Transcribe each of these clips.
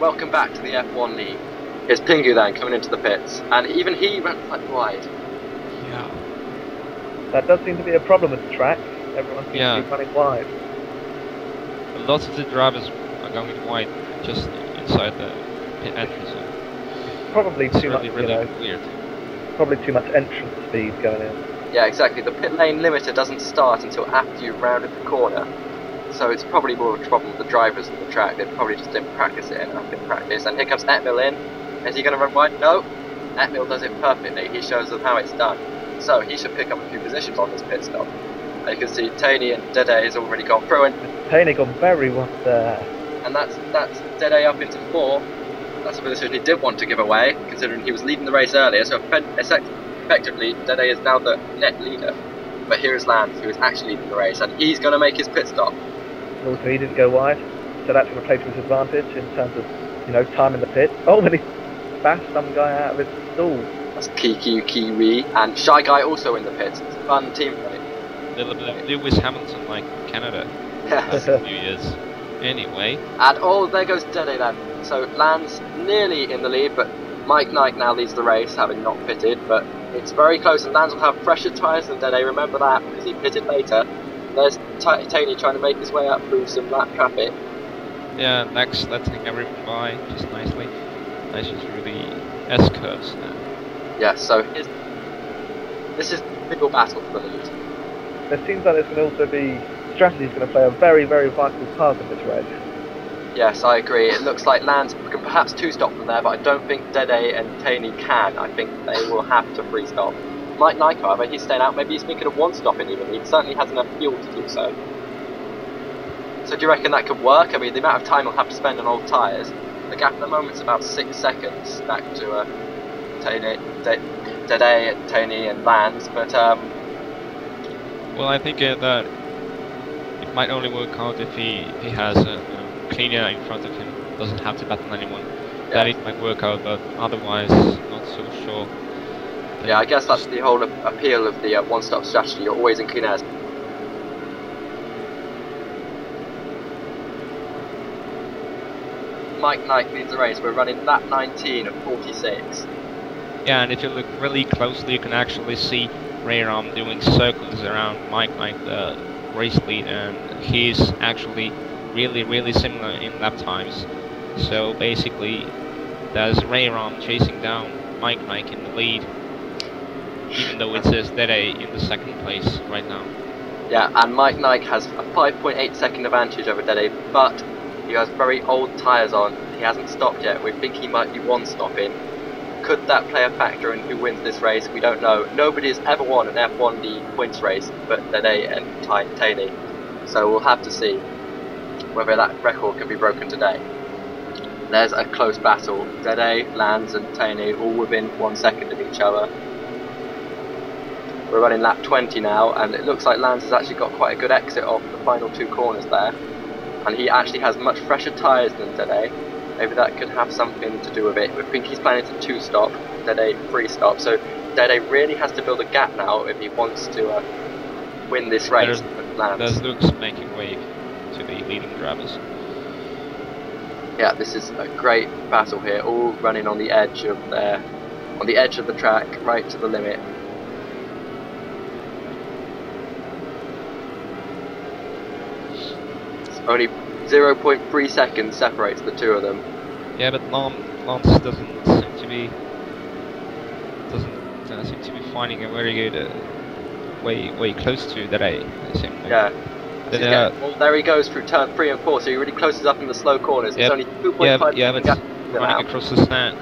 welcome back to the F1 League. Here's Pingu then coming into the pits, and even he went quite wide. Yeah. That does seem to be a problem with the track. Everyone seems to be running wide. A lot of the drivers are going wide just inside the pit entrance. Probably It's too really, much, really weird. Probably too much entrance speed going in. Yeah, exactly. The pit lane limiter doesn't start until after you've rounded the corner. So it's probably more of a problem with the drivers than the track. They probably just didn't practice it enough in practice. And here comes Etmil in. Is he going to run wide? No. Etmil does it perfectly. He shows them how it's done. So he should pick up a few positions on this pit stop. And you can see Tijny and Dede has already gone through. And Tijny gone very well there. And that's Dede up into 4. That's a position he did want to give away, considering he was leading the race earlier. So effectively, Dede is now the net leader. But here is Lanz, who is actually leading the race, and he's going to make his pit stop. Also, he didn't go wide, so that's going to play to his advantage in terms of, time in the pit. Oh, and he bashed some guy out of his stall. That's Kiwi, and Shyguy also in the pits. It's a fun team fight. A little bit of Lewis Hamilton like Canada. Yes. A few years. Anyway. And there goes Dede then. So Lanz nearly in the lead, but Mike Knight now leads the race, having not pitted, but it's very close, and Lanz will have fresher tyres than Dede, remember that, because he pitted later. There's Tijny trying to make his way up through some lap traffic. Yeah, next letting everyone by just nicely. Nice through the S-curves now. Yeah, so this is a big battle for the lead. It seems like there's going to also be strategy is going to play a very, very vital part in this race. Yes, I agree. It looks like Lanz can perhaps 2-stop from there, but I don't think Dede and Tijny can. I think they will have to 3-stop. Mike Knight, however, he's staying out. Maybe he's thinking of 1-stopping even. He certainly has enough fuel to do so. So do you reckon that could work? I mean, the amount of time he'll have to spend on old tyres. The gap at the moment is about 6 seconds back to Dede and Tijny and Lanz, but well, I think that it might only work out if he has a cleaner in front of him, doesn't have to battle anyone. Yeah. Then it might work out, but otherwise, not so sure. Yeah, I guess that's the whole appeal of the one-stop strategy. You're always in clean air. Mike Knight leads the race. We're running lap 19 of 46. Yeah, and if you look really closely, you can actually see Rayram doing circles around Mike Knight, the race lead, and he's actually really, really similar in lap times. So basically, there's Rayram chasing down Mike Knight in the lead, even though it says Dede in the 2nd place right now. Yeah, and Mike Knight has a 5.8 second advantage over Dede, but he has very old tyres on. He hasn't stopped yet. We think he might be 1-stopping. Could that play a factor in who wins this race? We don't know. Nobody has ever won an F1 League points race but Dede and Tijny. So we'll have to see whether that record can be broken today. There's a close battle. Dede, Lanz and Tijny all within 1 second of each other. We're running lap 20 now, and it looks like Lanz has actually got quite a good exit off the final 2 corners there. And he actually has much fresher tyres than Dede. Maybe that could have something to do with it. We think he's planning to 2-stop, Dede 3-stop. So Dede really has to build a gap now if he wants to win this race. There's Luke's making way to the leading drivers. Yeah, this is a great battle here, all running on the edge of the track, right to the limit. Only 0.3 seconds separates the two of them. Yeah, but Lanz doesn't seem to be finding a very good way close to Dede. Yeah. Well, there he goes through turn 3 and 4, so he really closes up in the slow corners. It's only 2.5 but running across the stand.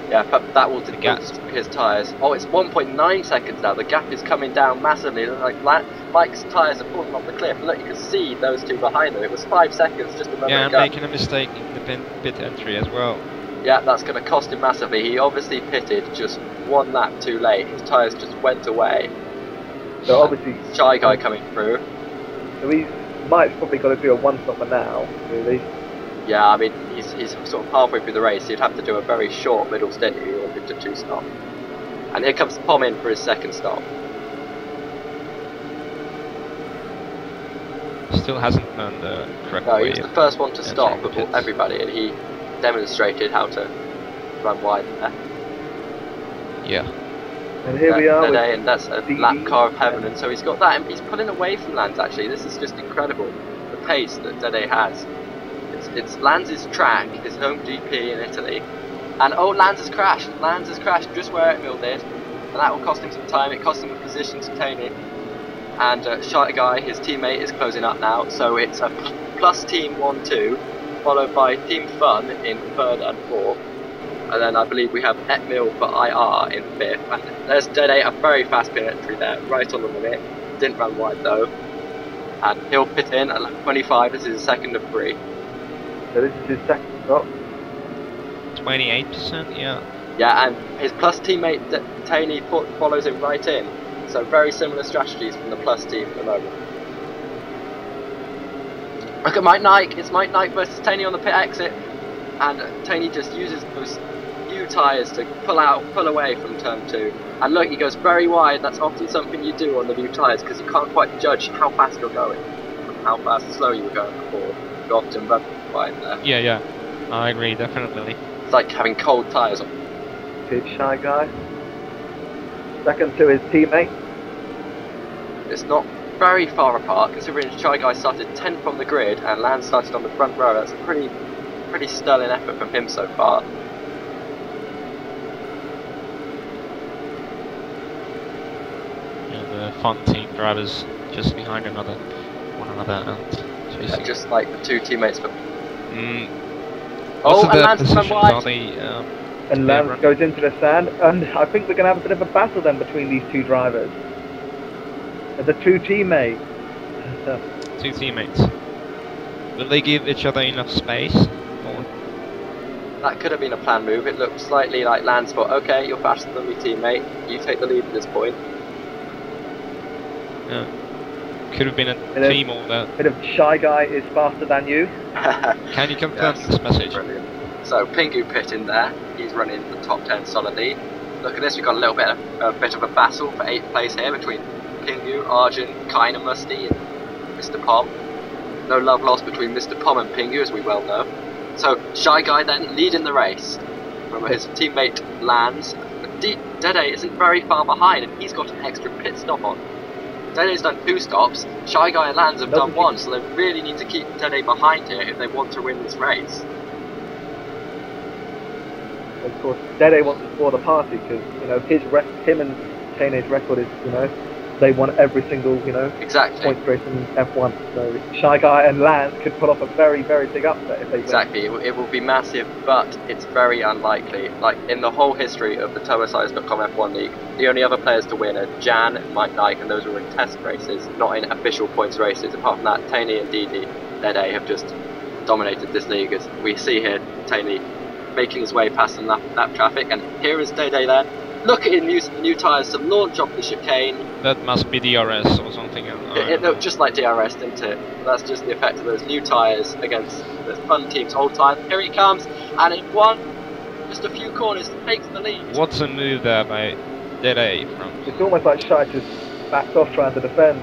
Yeah, but that will decrease his tyres. Oh, it's 1.9 seconds now. The gap is coming down massively. Like Mike's tyres are falling off the cliff. Look, you can see those two behind them. It was 5 seconds just a moment ago. Yeah, making a mistake in the pit entry as well. Yeah, that's going to cost him massively. He obviously pitted just 1 lap too late. His tyres just went away. So obviously, Shyguy coming through. So Mike's probably got to do a 1-stopper now, really. Yeah, I mean, he's sort of halfway through the race. He'd have to do a very short middle stint if he wanted to 2-stop. And here comes Pom in for his 2nd stop. Still hasn't learned the correct No, way. he was the first one to stop entering before pits. everybody, and he demonstrated how to run wide there. Yeah. And here we are with Dede, and that's a Dede. lap car of heaven, and so he's got that, and he's pulling away from Lanz. Actually, this is just incredible. The pace that Dede has. It's Lanz's track, his home GP in Italy, and oh, Lanz has crashed. Lanz has crashed just where Emil did, and that will cost him some time. It cost him a position to Tijny, and Shyguy, his teammate, is closing up now. So it's a plus team 1-2, followed by Team Fun in third and fourth. And then I believe we have Emil for IR in fifth. And there's Dede, a very fast pit entry there, right on the limit. Didn't run wide though. And he'll pit in at lap 25. This is his second of 3. So this is his second stop. 28%, yeah. Yeah, and his plus teammate Tijny follows him right in. So very similar strategies from the plus team at the moment. Look at Mike Nike. It's Mike Nike versus Tijny on the pit exit. And Tijny just uses those new tyres to pull away from turn 2. And look, he goes very wide. That's often something you do on the new tyres because you can't quite judge how fast you're going and how fast and slow you were going before. You often run wide there. Yeah. I agree, definitely. It's like having cold tyres on. Here's Shyguy. Second to his teammate. It's not very far apart considering Shyguy started 10th on the grid and Lanz started on the front row. That's a pretty sterling effort from him so far. Yeah, the fun team drivers just behind one another and chasing. Just like the two teammates. But What's and the Lanz positions? wide. Are they, And Lanz goes into the sand, and I think we're going to have a bit of a battle then between these two drivers. The two teammates. two teammates. Will they give each other enough space? Or? That could have been a planned move. It looked slightly like Lanz thought, okay, you're faster than me, teammate. You take the lead at this point. Yeah. Could have been a team order. Bit of Shyguy is faster than you. Can you confirm Yes, this message? brilliant. So Pingu pit in there. He's running the top 10 solidly. Look at this. We've got a little bit of a battle for 8th place here between Pingu, Arjun, Kinda Musty, and Mr. Pom. No love lost between Mr. Pom and Pingu, as we well know. So Shyguy then leading the race from his teammate Lanz. Dede isn't very far behind, and he's got an extra pit stop on. Dede's done 2 stops. Shyguy and Lanz have done 1, so they really need to keep Dede behind here if they want to win this race. Of course, Dede wants to score the party because him and Tijny's record is they won every single Exactly. point race in F1. So Shyguy and Lanz could pull off a very big upset if they win. Exactly, it will be massive, but it's very unlikely. Like, in the whole history of the TowerScience.com F1 League, the only other players to win are Jan, Mike Nike, and those were in test races, not in official points races. Apart from that, Tijny and Dede have just dominated this league, as we see here, Tijny making his way past the lap traffic, and here is Dede there. Look at his new tyres to launch off the chicane. That must be DRS or something. It looked just like DRS, didn't it? That's just the effect of those new tyres against the fun team's old tyres. Here he comes, and in just a few corners, takes the lead. What's a move there by Dede from? It's almost like Shy just backed off trying to defend,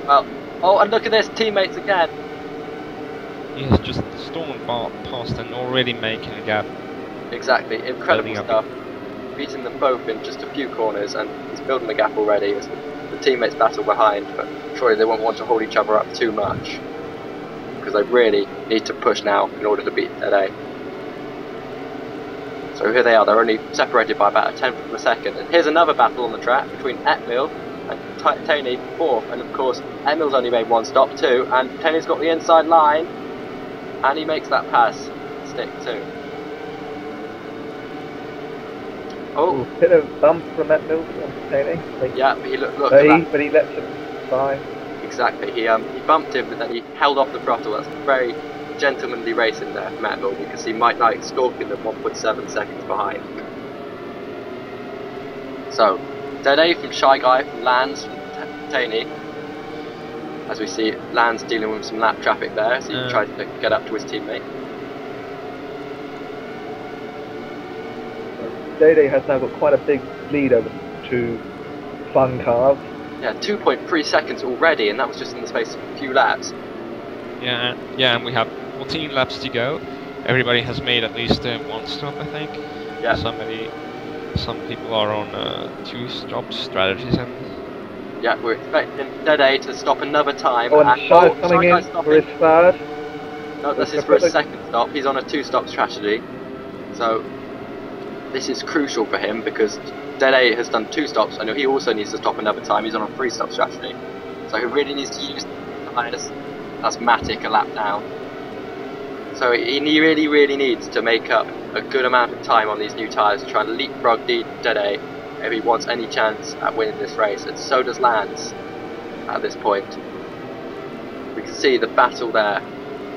Well, oh, and look at this, teammates again. He has just stormed past and already making a gap. Exactly, incredible Building up. stuff. Beating them both in just a few corners, and he's building the gap already as the teammates battle behind, but surely they won't want to hold each other up too much, because they really need to push now in order to beat Dede. So here they are, they're only separated by about a 10th of a second, and here's another battle on the track between Emil and Tijny, 4th, and of course Emil's only made 1 stop too, and Tijny's got the inside line, and he makes that pass, stick too. Oh, bit of bump from Emil on Tijny. yeah, but he look at that. But he lets him by. Exactly, he bumped him, but then he held off the throttle. That's very gentlemanly racing there from Emil. You can see Mike Knight stalking them 1.7 seconds behind. So, Dede from Shyguy, from Lanz, from Tijny. As we see, Lanz dealing with some lap traffic there, as he tries to get up to his teammate. Dede has now got quite a big lead over 2 fun cars. Yeah, 2.3 seconds already, and that was just in the space of a few laps. Yeah, and we have 14 laps to go. Everybody has made at least one stop, I think. Yeah. Some people are on 2-stop strategies, and yeah, we're expecting Dede to stop another time. Oh, and Shy's coming in Shyguy for his third. No, this is for his second stop. He's on a 2-stop strategy. So this is crucial for him because Dede has done 2 stops. I know he also needs to stop another time. He's on a 3-stop strategy. So he really needs to use the highest. That's Matic a lap down. So he really needs to make up a good amount of time on these new tyres to try and leapfrog Dede if he wants any chance at winning this race. And so does Lanz at this point. We can see the battle there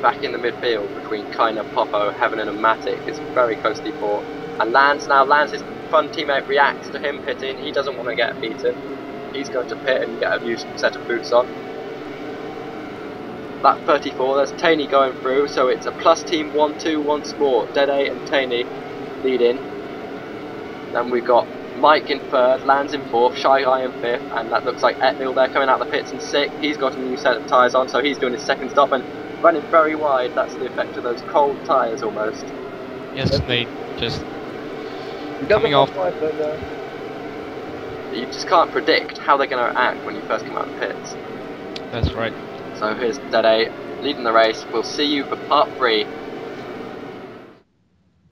back in the midfield between Tijny, Popo, Heaven and Matic. It's very closely fought. And Lanz, his fun teammate reacts to him pitting. He doesn't want to get beaten. He's going to pit and get a new set of boots on. Lap 34, there's Tijny going through, so it's a plus team 1-2 once more. Dede and Tijny leading. Then we've got Mike in 3rd, Lanz in 4th, Shyguy in 5th, and that looks like Etnil there coming out the pits in 6th. He's got a new set of tyres on, so he's doing his second stop and running very wide. That's the effect of those cold tyres almost. yes, they just coming off. You just can't predict how they're going to act when you first come out of the pits. That's right. So here's Dede leading the race. We'll see you for part 3